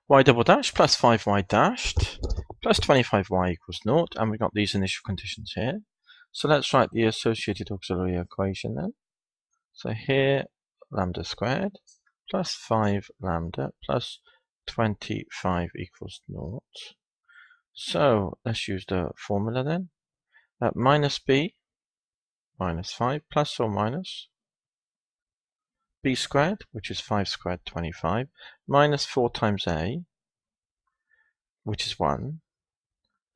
y double dash plus 5y dashed plus 25y equals 0, and we've got these initial conditions here. So let's write the associated auxiliary equation then. So here, lambda squared plus 5 lambda plus 25 equals 0. So let's use the formula then. Minus b minus 5 plus or minus b squared, which is 5 squared 25, minus 4 times a, which is 1,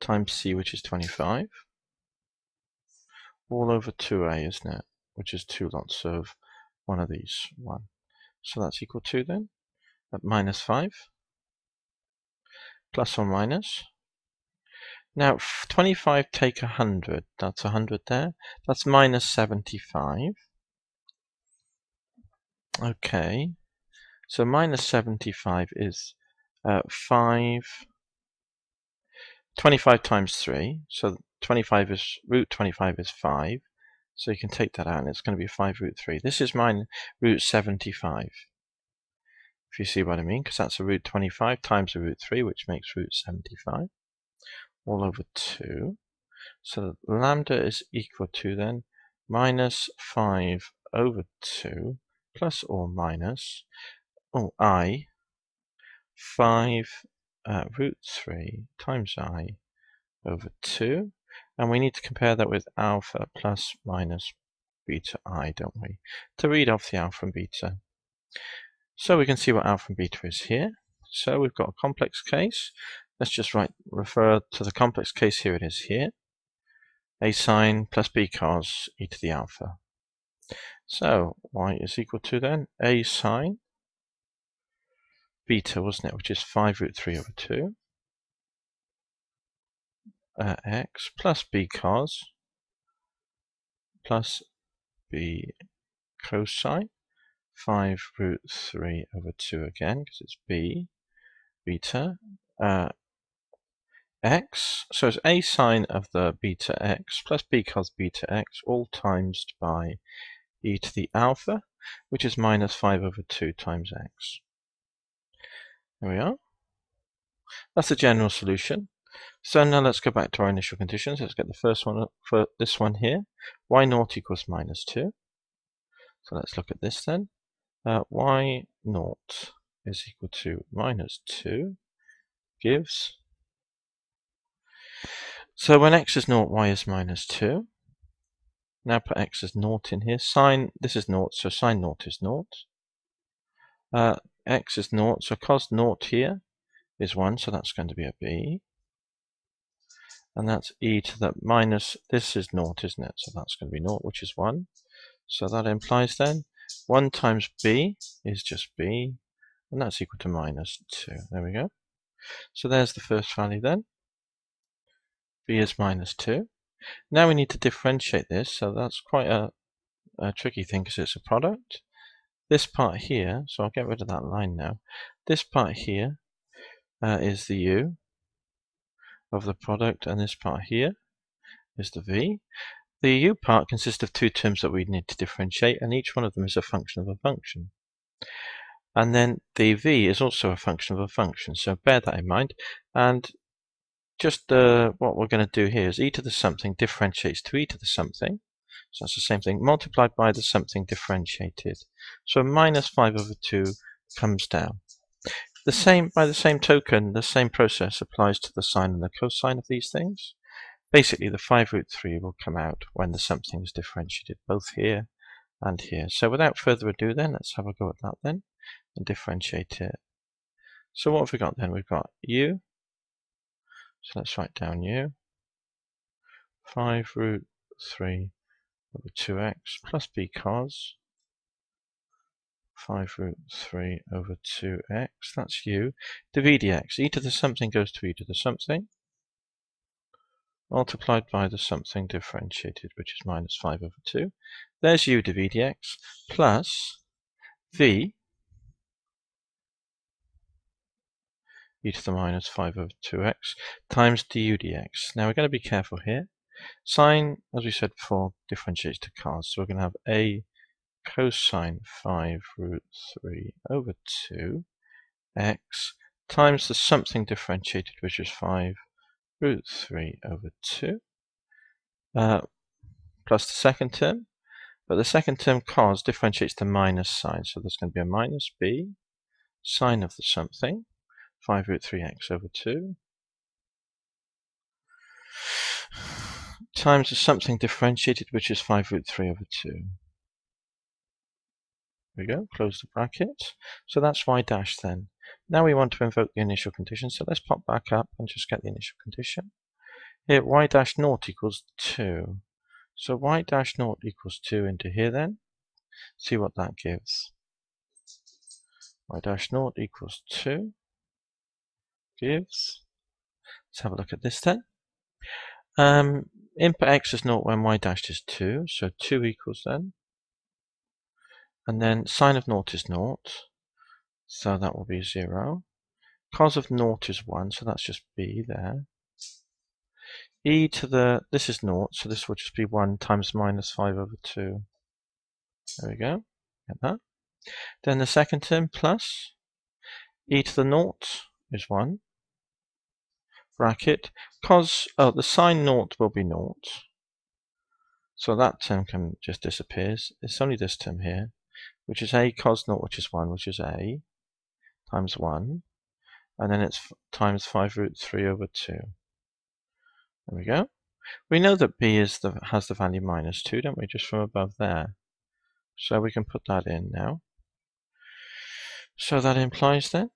times c, which is 25, all over 2a, isn't it? Which is 2 lots of one of these, 1. So that's equal to then, minus 5, plus or minus. Now, 25 take 100, that's 100 there. That's minus 75. Okay, so minus 75 is 25 times 3, so 25 is, root 25 is 5, so you can take that out and it's going to be 5 root 3. This is root 75, if you see what I mean, because that's a root 25 times a root 3, which makes root 75, all over 2. So lambda is equal to then minus 5 over 2 plus or minus, I, 5 root 3 times I over 2, and we need to compare that with alpha plus minus beta I, don't we, to read off the alpha and beta. So we can see what alpha and beta is here. So we've got a complex case. Let's just refer to the complex case. Here it is here. A sine plus b cos e to the alpha. So y is equal to then a sine beta, wasn't it, which is 5 root 3 over 2, x plus b cos plus b cosine 5 root 3 over 2 again, because it's b beta x. So it's a sine of the beta x plus b cos beta x, all times by e to the alpha, which is minus 5 over 2 times x. There we are. That's the general solution. So now let's go back to our initial conditions. Let's get the first one for this one here. Y naught equals minus 2. So let's look at this then. Y naught is equal to minus 2 gives. So when x is 0, y is minus 2. Now put x as 0 in here. Sine, this is 0, so sine 0 is 0. X is 0, so cos 0 here is 1, so that's going to be a b. And that's e to the minus, this is 0, isn't it? So that's going to be 0, which is 1. So that implies then 1 times b is just b, and that's equal to minus 2. There we go. So there's the first value then. B is minus 2. Now we need to differentiate this, so that's quite a tricky thing because it's a product. This part here, so I'll get rid of that line now. This part here is the u of the product, and this part here is the v. The u part consists of two terms that we need to differentiate, and each one of them is a function of a function. And then the v is also a function of a function, so bear that in mind. And just what we're going to do here is e to the something differentiates to e to the something. So that's the same thing, multiplied by the something differentiated. So minus 5 over 2 comes down. By the same token, the same process applies to the sine and the cosine of these things. Basically, the 5 root 3 will come out when the something is differentiated, both here and here. So without further ado then, let's have a go at that then, and differentiate it. So what have we got then? We've got u. So let's write down u. 5 root 3 over 2x plus b cos 5 root 3 over 2x, that's u, div dx, e to the something goes to e to the something, multiplied by the something differentiated, which is minus 5 over 2. There's u div dx, plus v, e to the minus 5 over 2x, times du dx. Now we're going to be careful here. Sine, as we said before, differentiates to cos, so we're going to have a cosine 5 root 3 over 2 x times the something differentiated, which is 5 root 3 over 2, plus the second term. But the second term cos differentiates the minus sign, so there's going to be a minus b sine of the something, 5 root 3x over 2, times the something differentiated, which is 5 root 3 over 2. There we go, close the bracket. So that's y dash then. Now we want to invoke the initial condition, so let's pop back up and just get the initial condition. Here, y dash naught equals 2. So y dash naught equals 2 into here then. See what that gives. Y dash naught equals 2 gives, let's have a look at this then. Input x is 0 when y dashed is 2, so 2 equals then. And then sine of naught is 0, so that will be 0. Cos of naught is 1, so that's just b there. E to the, this is 0, so this will just be 1 times minus 5 over 2. There we go, get that. Then the second term plus e to the 0 is 1. Bracket, cos, the sine 0 will be 0. So that term can just disappears. It's only this term here, which is a cos 0, which is 1, which is a, times 1. And then it's times 5 root 3 over 2. There we go. We know that b has the value minus 2, don't we, just from above there. So we can put that in now. So that implies then,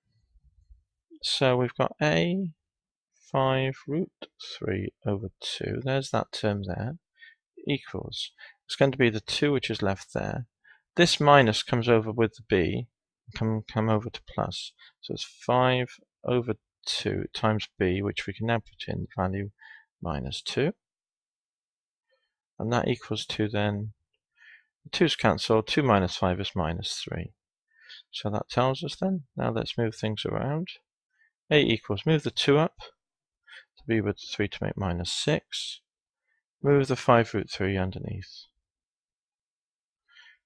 so we've got a 5 root 3 over 2, there's that term there, equals, it's going to be the 2 which is left there. This minus comes over with the b, come over to plus, so it's 5 over 2 times b, which we can now put in the value minus 2. And that equals to then, the 2's cancelled, 2 minus 5 is minus 3. So that tells us then, now let's move things around. A equals, move the 2 up to be with 3 to make minus 6. Move the 5 root 3 underneath,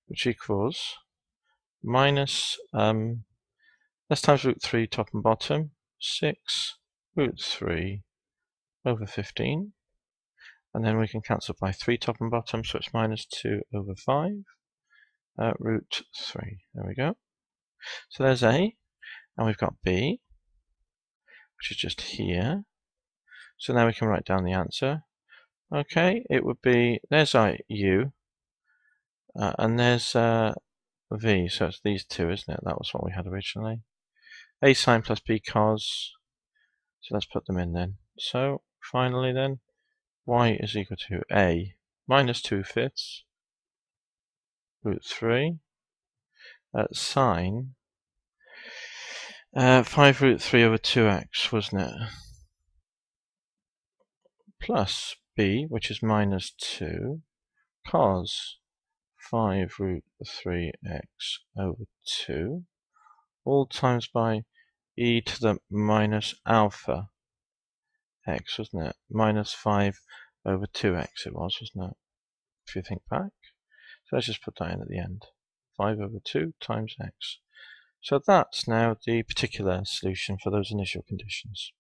which equals minus, let's times root 3 top and bottom, 6 root 3 over 15. And then we can cancel by 3 top and bottom, so it's minus 2 over 5 root 3. There we go. So there's A, and we've got B, which is just here. So now we can write down the answer. Okay, it would be, there's U, and there's V, so it's these two, isn't it? That was what we had originally. A sine plus B cos, so let's put them in then. So finally then, y is equal to A minus 2/5 root 3 sine 5 root 3 over 2x, wasn't it? Plus b, which is minus 2, cos 5 root 3x over 2, all times by e to the minus alpha x, wasn't it? Minus 5 over 2x it was, wasn't it? If you think back. So let's just put that in at the end. 5 over 2 times x. So that's now the particular solution for those initial conditions.